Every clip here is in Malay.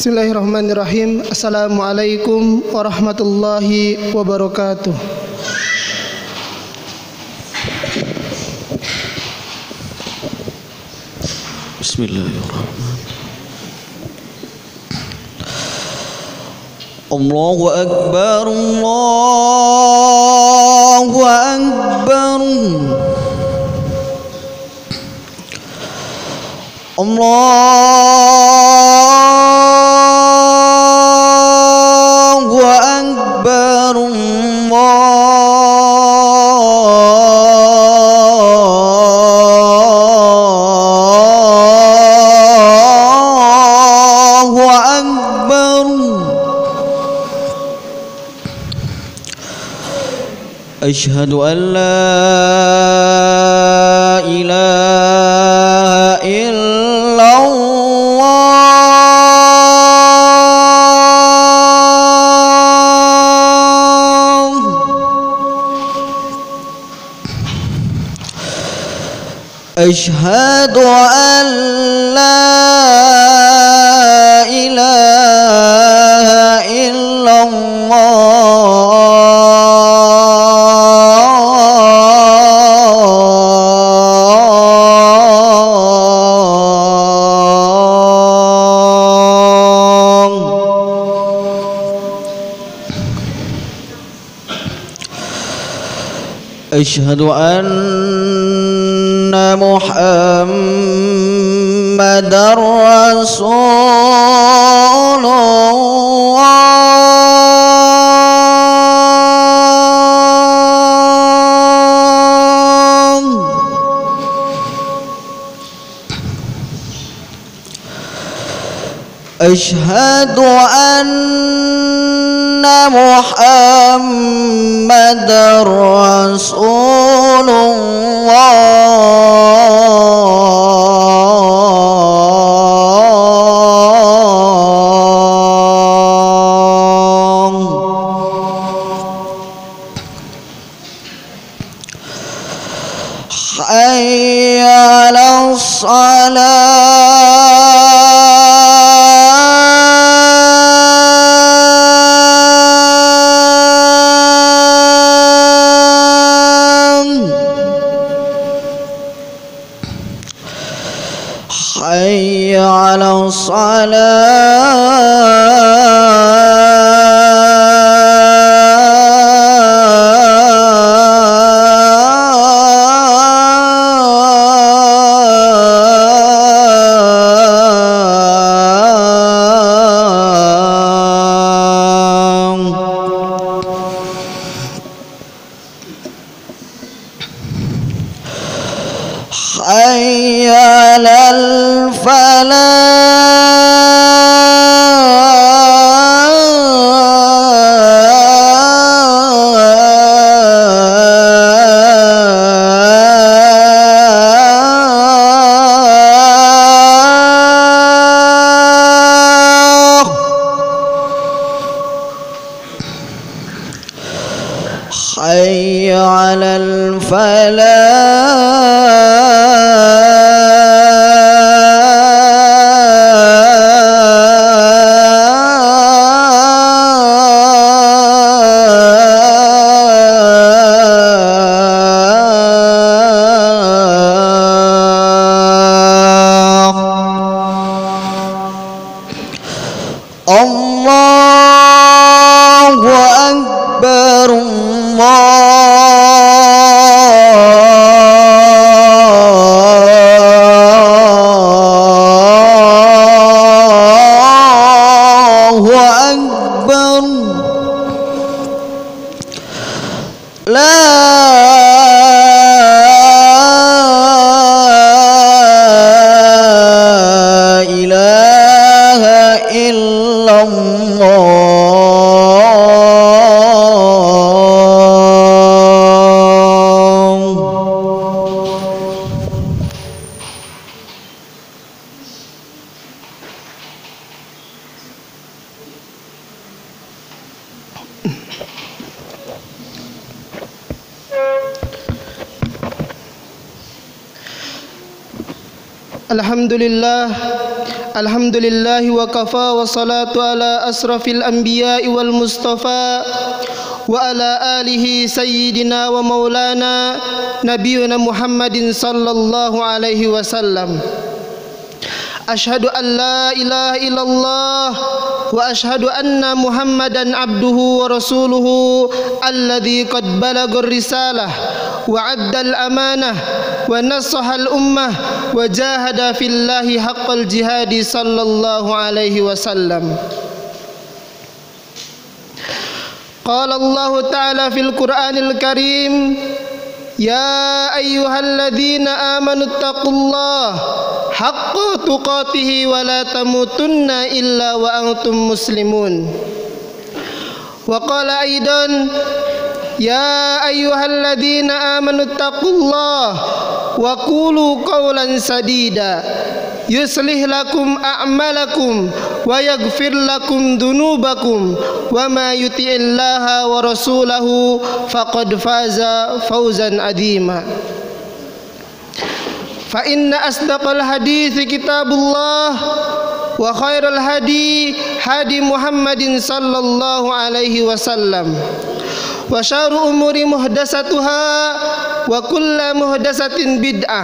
Bismillahirrahmanirrahim. Assalamualaikum warahmatullahi wabarakatuh. Bismillahirrahmanirrahim. Allahu Akbar, Allahu Akbar. Allahu Akbar, Allahu Akbar. Asyhadu an la ilaha illallah. Asyhadu an la ilaha illallah. Asyhadu anna Muhammadar Rasulullah. Asyhadu anna Muhammadar Rasulullah. Hayya 'alas salah. Hayya 'alas hayya 'alal falah. Hayya 'alal falah. Allahu Akbar, Alhamdulillah wa kafa wa salatu ala asrafil anbiya'i wal mustafa wa ala alihi sayyidina wa maulana nabiyuna Muhammadin sallallahu alaihi wasallam. Ashhadu an la ilaha illallah wa ashhadu anna Muhammadan abduhu wa rasuluhu alladhi qad balagar risalah wa addal amanah wa nassahal ummah wa jahada fillahi haqqal jihadi sallallahu alaihi wasallam. Qala Allah ta'ala fil Qur'anil Karim, ya ayyuhalladzina amanu taqullaha haqqa tuqatih wa la tamutunna illa wa antum muslimun. Wa qala aidan, ya ayyuhalladzina amanu taqullaha wa qulu qawlan sadida yuslih lakum a'malakum wa yaghfir lakum dhunubakum wa ma yuti'illaha wa rasulahu faqad faza fawzan adhima. Fa inna asdaqal hadithi kitabullah wa khairal hadi hadi Muhammadin sallallahu alaihi wasallam wa syarrul umuri muhdatsatuha wa kullu muhdatsatin bid'ah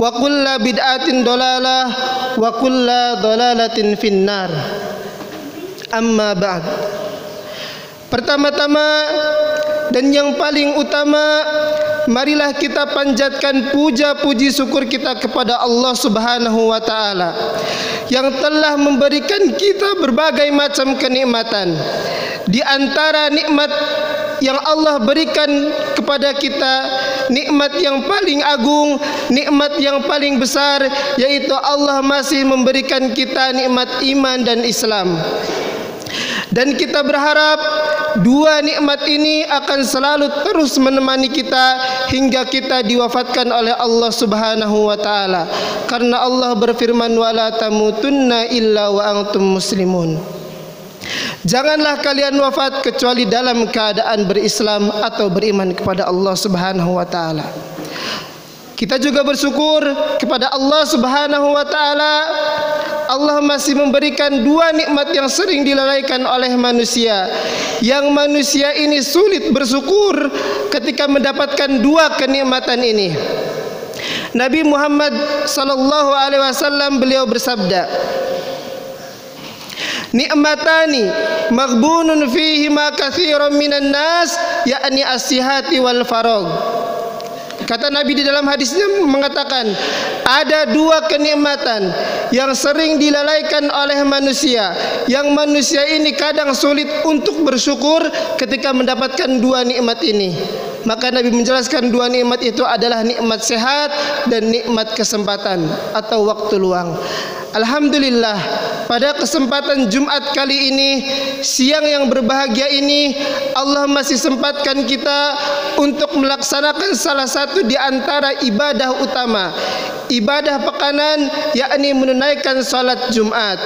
wa kullu bid'atin dalalah wa kullu dalalatin finnar. Amma ba'd. Pertama-tama dan yang paling utama, marilah kita panjatkan puja-puji syukur kita kepada Allah Subhanahu wa taala yang telah memberikan kita berbagai macam kenikmatan. Di antara nikmat yang Allah berikan kepada kita, nikmat yang paling agung, nikmat yang paling besar, yaitu Allah masih memberikan kita nikmat iman dan Islam. Dan kita berharap dua nikmat ini akan selalu terus menemani kita hingga kita diwafatkan oleh Allah Subhanahu wa taala. Karena Allah berfirman, wala tamutunna illa wa antum muslimun. Janganlah kalian wafat kecuali dalam keadaan berislam atau beriman kepada Allah Subhanahu wa taala. Kita juga bersyukur kepada Allah Subhanahu wa taala. Allah masih memberikan dua nikmat yang sering dilalaikan oleh manusia, yang manusia ini sulit bersyukur ketika mendapatkan dua kenikmatan ini. Nabi Muhammad sallallahu alaihi wasallam beliau bersabda, nikmatani maghbunun fihi ma katsiran minan nas, yakni as-sihhati wal faragh. Kata Nabi di dalam hadisnya mengatakan, ada dua kenikmatan yang sering dilalaikan oleh manusia, yang manusia ini kadang sulit untuk bersyukur ketika mendapatkan dua nikmat ini. Maka Nabi menjelaskan dua nikmat itu adalah nikmat sehat dan nikmat kesempatan atau waktu luang. Alhamdulillah, pada kesempatan Jumat kali ini, siang yang berbahagia ini, Allah masih sempatkan kita untuk melaksanakan salah satu di antara ibadah utama, ibadah pekanan, yakni menunaikan salat Jumat.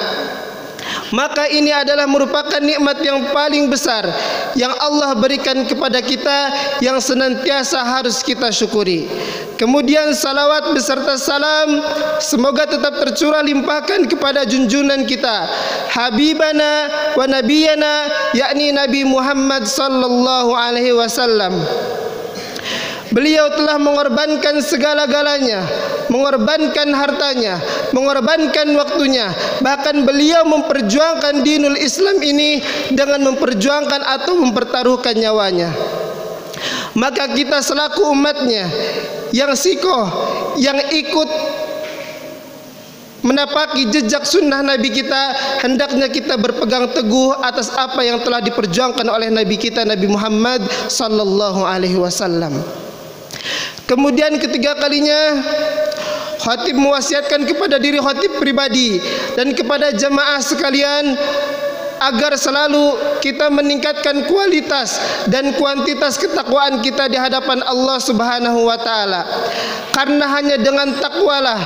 Maka ini adalah merupakan nikmat yang paling besar yang Allah berikan kepada kita, yang senantiasa harus kita syukuri. Kemudian salawat beserta salam semoga tetap tercurah limpahkan kepada junjungan kita, habibana wa nabiyana, yakni Nabi Muhammad sallallahu alaihi wasallam. Beliau telah mengorbankan segala-galanya, mengorbankan hartanya, mengorbankan waktunya. Bahkan beliau memperjuangkan dinul Islam ini dengan memperjuangkan atau mempertaruhkan nyawanya. Maka kita selaku umatnya yang sikoh, yang ikut menapaki jejak sunnah Nabi kita, hendaknya kita berpegang teguh atas apa yang telah diperjuangkan oleh Nabi kita, Nabi Muhammad sallallahu alaihi wasallam. Kemudian ketiga kalinya, khatib mewasiatkan kepada diri khatib pribadi dan kepada jamaah sekalian agar selalu kita meningkatkan kualitas dan kuantitas ketakwaan kita di hadapan Allah Subhanahu wa taala. Karena hanya dengan takwalah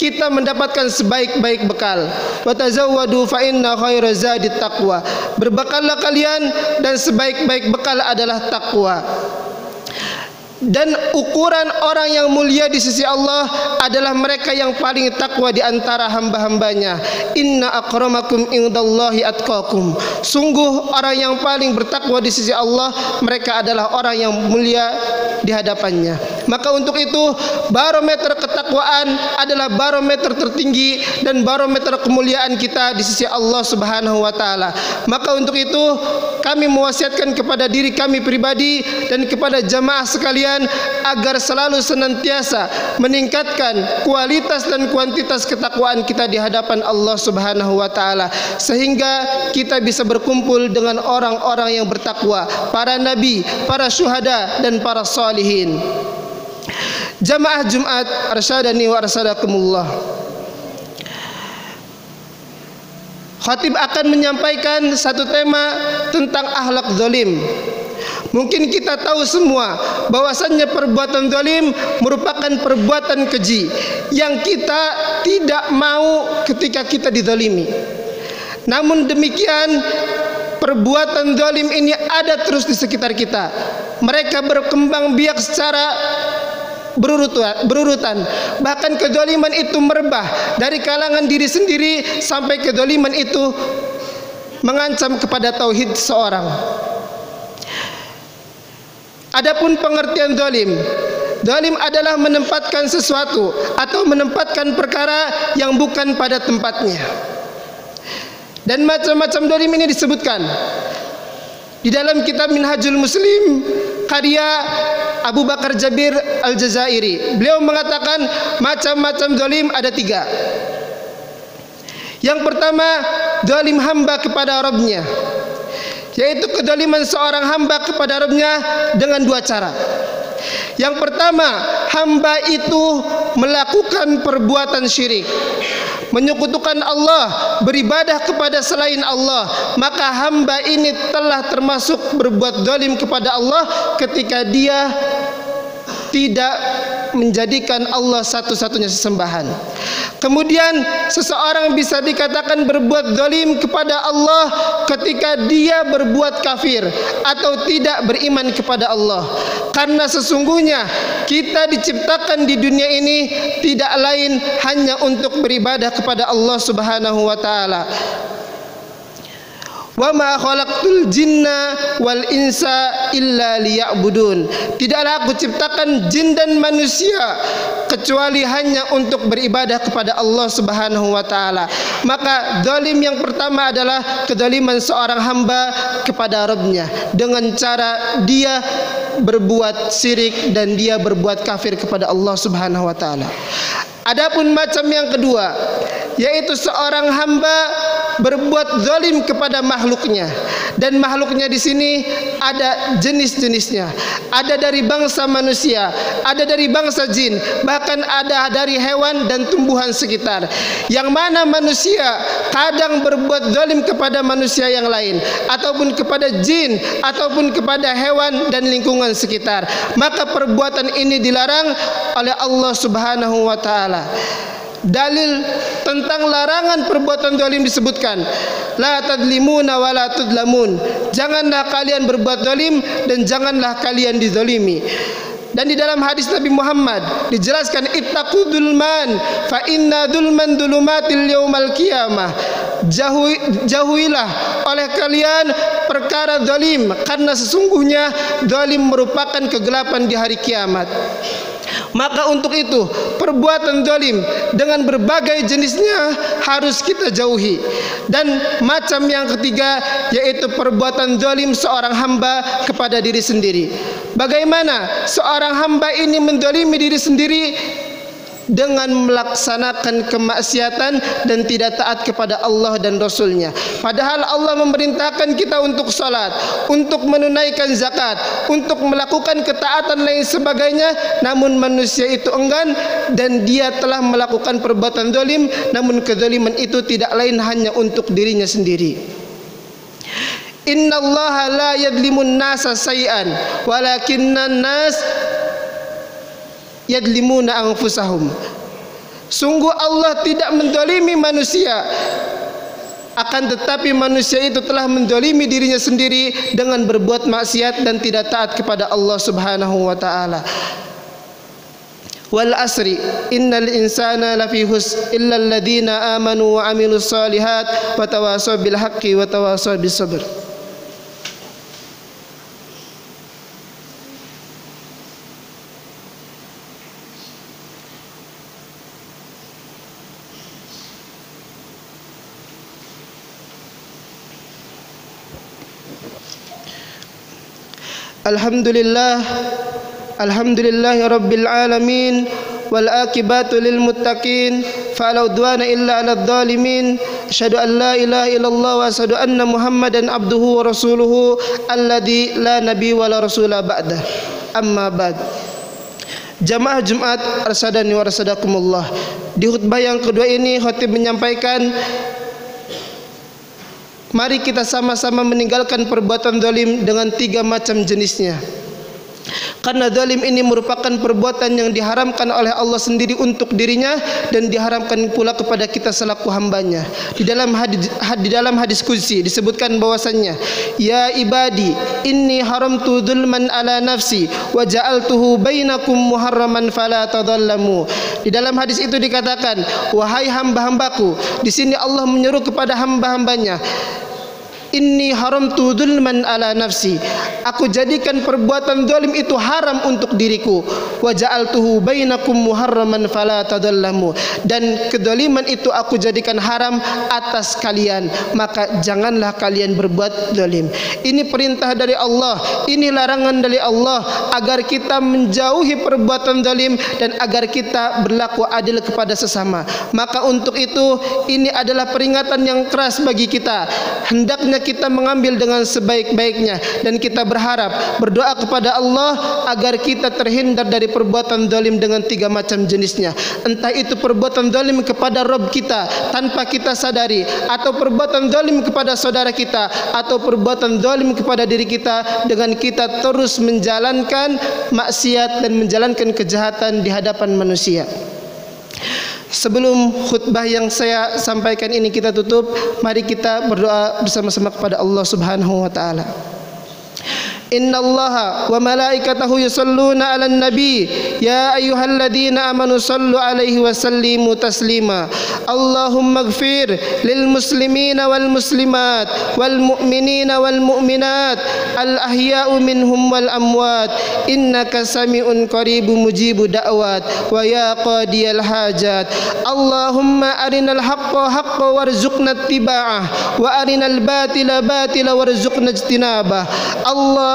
kita mendapatkan sebaik-baik bekal. Wa tazawwadu fa inna khairaz zadit taqwa. Berbekallah kalian dan sebaik-baik bekal adalah takwa. Dan ukuran orang yang mulia di sisi Allah adalah mereka yang paling takwa di antara hamba-hambanya. Inna akramakum indallahi atqakum. Sungguh orang yang paling bertakwa di sisi Allah, mereka adalah orang yang mulia di hadapannya. Maka untuk itu barometer ketakwaan adalah barometer tertinggi dan barometer kemuliaan kita di sisi Allah Subhanahu wa taala. Maka untuk itu kami mewasiatkan kepada diri kami pribadi dan kepada jamaah sekalian agar selalu senantiasa meningkatkan kualitas dan kuantitas ketakwaan kita di hadapan Allah Subhanahu wa taala, sehingga kita bisa berkumpul dengan orang-orang yang bertakwa, para nabi, para syuhada dan para salihin. Jamaah Jumat arsyadani wa arsadakumullah. Khatib akan menyampaikan satu tema tentang akhlak zalim. Mungkin kita tahu semua bahwasannya perbuatan zalim merupakan perbuatan keji yang kita tidak mau ketika kita dizalimi. Namun demikian, perbuatan zalim ini ada terus di sekitar kita. Mereka berkembang biak secara berurutan. Bahkan kezaliman itu merebah dari kalangan diri sendiri sampai kezaliman itu mengancam kepada tauhid seorang. Adapun pengertian zalim, zalim adalah menempatkan sesuatu atau menempatkan perkara yang bukan pada tempatnya. Dan macam-macam zalim ini disebutkan di dalam kitab Minhajul Muslim karya Abu Bakar Jabir Al-Jazairi. Beliau mengatakan macam-macam zalim ada 3. Yang pertama, zalim hamba kepada Rabbnya, yaitu kezaliman seorang hamba kepada Rabbnya dengan 2 cara. Yang pertama, hamba itu melakukan perbuatan syirik, menyekutukan Allah, beribadah kepada selain Allah. Maka hamba ini telah termasuk berbuat zalim kepada Allah ketika dia tidak menjadikan Allah satu-satunya sesembahan. Kemudian seseorang bisa dikatakan berbuat zalim kepada Allah ketika dia berbuat kafir atau tidak beriman kepada Allah. Karena sesungguhnya kita diciptakan di dunia ini tidak lain hanya untuk beribadah kepada Allah Subhanahu wa taala. Wa ma khalaqtul jinna wal insa illa liya'budun. Tidaklah aku ciptakan jin dan manusia kecuali hanya untuk beribadah kepada Allah Subhanahu wa taala. Maka zalim yang pertama adalah kezaliman seorang hamba kepada Rabbnya dengan cara dia berbuat syirik dan dia berbuat kafir kepada Allah Subhanahu wa taala. Adapun macam yang kedua, yaitu seorang hamba berbuat zalim kepada makhluknya, dan makhluknya di sini ada jenis-jenisnya. Ada dari bangsa manusia, ada dari bangsa jin, bahkan ada dari hewan dan tumbuhan sekitar. Yang mana manusia kadang berbuat zalim kepada manusia yang lain, ataupun kepada jin, ataupun kepada hewan dan lingkungan sekitar. Maka perbuatan ini dilarang oleh Allah Subhanahu wa taala. Dalil tentang larangan perbuatan zalim disebutkan, la tadlimuna wa la tudlamun. Janganlah kalian berbuat zalim dan janganlah kalian dizalimi. Dan di dalam hadis Nabi Muhammad dijelaskan, ittaqu dzulman fa inna dzulman dzulumatil yaumal qiyamah. Jauhilah oleh kalian perkara zalim, karena sesungguhnya zalim merupakan kegelapan di hari kiamat. Maka untuk itu perbuatan zalim dengan berbagai jenisnya harus kita jauhi. Dan macam yang ketiga, yaitu perbuatan zalim seorang hamba kepada diri sendiri. Bagaimana seorang hamba ini menzalimi diri sendiri? Dengan melaksanakan kemaksiatan dan tidak taat kepada Allah dan Rasulnya. Padahal Allah memerintahkan kita untuk salat, untuk menunaikan zakat, untuk melakukan ketaatan lain sebagainya. Namun manusia itu enggan dan dia telah melakukan perbuatan zalim. Namun kezaliman itu tidak lain hanya untuk dirinya sendiri. Innallaha la yadlimun nasa say'an walakinnan nas yadlimuna anfusahum. Sungguh Allah tidak menzalimi manusia, Akan tetapi manusia itu telah menzalimi dirinya sendiri dengan berbuat maksiat dan tidak taat kepada Allah Subhanahu wa taala. Wal asri innal insana lafi husn illa alladhina amanu wa amilus solihat wa tawasaw bil haqqi wa tawasaw bis sabr. Alhamdulillahi rabbil alamin wal akibatu lil muttaqin fala udwana illa 'alal zalimin. Asyhadu an la ilaha illallah wa asyhadu anna Muhammadan abduhu wa rasuluhu alladzi la nabiy wa la rasula ba'da. Amma ba'd. Jamaah Jumat arsadani wa arsadakumullah. Di khutbah yang kedua ini khatib menyampaikan, mari kita sama-sama meninggalkan perbuatan zalim dengan 3 macam jenisnya. Karena zalim ini merupakan perbuatan yang diharamkan oleh Allah sendiri untuk dirinya dan diharamkan pula kepada kita selaku hambanya. Di dalam hadis qudsi disebutkan bahwasannya, ya ibadi inni haramtu dzulman ala nafsi wa ja'altuhu bainakum muharraman fala tadhallamu. Di dalam hadis itu dikatakan, wahai hamba-hambaku, di sini Allah menyeru kepada hamba-hambanya, inni haramtu dzulman ala nafsi, aku jadikan perbuatan zalim itu haram untuk diriku, wa ja'altuhu bainakum muharraman fala tadhallamu, dan kedzaliman itu aku jadikan haram atas kalian, maka janganlah kalian berbuat zalim. Ini perintah dari Allah, ini larangan dari Allah agar kita menjauhi perbuatan zalim dan agar kita berlaku adil kepada sesama. Maka untuk itu ini adalah peringatan yang keras bagi kita. Hendaknya kita mengambil dengan sebaik-baiknya dan kita berdoa kepada Allah agar kita terhindar dari perbuatan zalim dengan 3 macam jenisnya. Entah itu perbuatan zalim kepada Rabb kita tanpa kita sadari, atau perbuatan zalim kepada saudara kita, atau perbuatan zalim kepada diri kita dengan kita terus menjalankan maksiat dan menjalankan kejahatan di hadapan manusia. Sebelum khutbah yang saya sampaikan ini kita tutup, mari kita berdoa bersama-sama kepada Allah Subhanahu wa taala. Innallaha wa malaikatahu yusalluna 'alan nabi ya ayyuhalladzina amanu sallu 'alaihi wa sallimu taslima. Allahumma ighfir lil muslimina wal muslimat wal mu'minina wal mu'minat al ahya'u minhum wal amwat innaka sami'un qaribun mujibu da'wat wa ya qadiyal hajat. Allahumma arinal haqqa haqqan warzuqna ittiba'ah wa arinal batila batila warzuqna ijtinabah.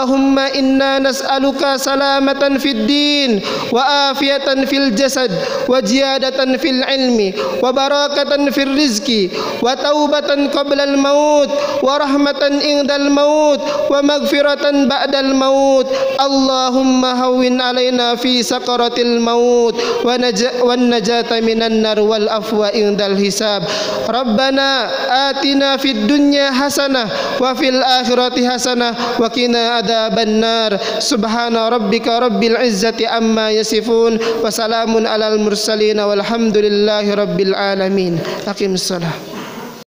Allahumma inna nas'aluka salamatan fid din wa afiyatan fil jasad wa ziyadatan fil ilmi wa barakatan fil rizqi wa taubatan qabla al maut wa rahmatan indal maut wa maghfiratan ba'dal maut. Allahumma hawwin alaina fi sakaratil maut wa najata minan nar wal afwa indal hisab. Rabbana atina fid dunya hasanah wa fil akhirati hasanah wa qina adzaban nar. Subhana rabbika rabbil izzati amma yasifun wa salamun alal mursalin walhamdulillahi rabbil alamin. Aqimus shalah.